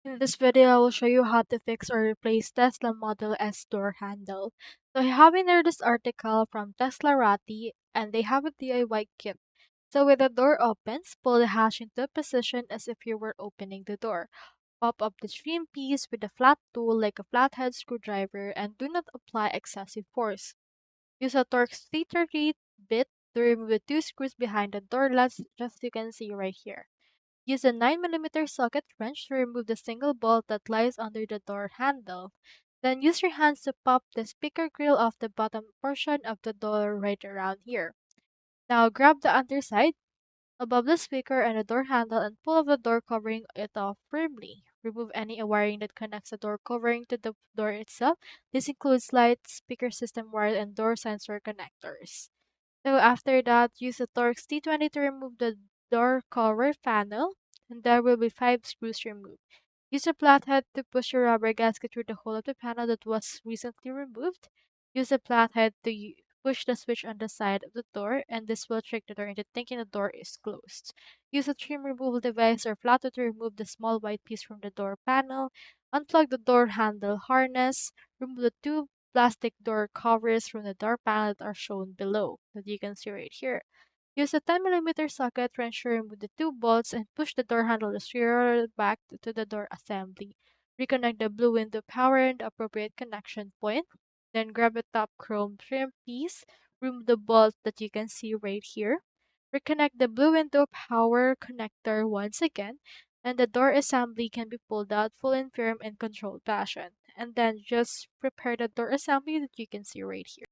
In this video, I will show you how to fix or replace Tesla Model S door handle. So I have in there this article from Tesla Rati, and they have a DIY kit. So when the door opens, pull the hash into a position as if you were opening the door. Pop up the trim piece with a flat tool like a flathead screwdriver and do not apply excessive force. Use a Torx 338 bit to remove the two screws behind the door latch, just you can see right here. Use a 9 mm socket wrench to remove the single bolt that lies under the door handle. Then use your hands to pop the speaker grill off the bottom portion of the door right around here. Now grab the underside above the speaker and the door handle and pull the door covering it off firmly. Remove any wiring that connects the door covering to the door itself. This includes lights, speaker system wire, and door sensor connectors. So after that, use the Torx T20 to remove the door cover panel, and there will be 5 screws removed. Use a flathead to push your rubber gasket through the hole of the panel that was recently removed. Use a flathead to push the switch on the side of the door, and this will trick the door into thinking the door is closed. Use a trim removal device or flathead to remove the small white piece from the door panel. Unplug the door handle harness. Remove the two plastic door covers from the door panel that are shown below, that you can see right here. Use a 10 mm socket wrench to remove the two bolts and push the door handle to steer back to the door assembly. Reconnect the blue window power and the appropriate connection point. Then grab the top chrome trim piece, remove the bolt that you can see right here. Reconnect the blue window power connector once again, and the door assembly can be pulled out full and firm in controlled fashion. And then just prepare the door assembly that you can see right here.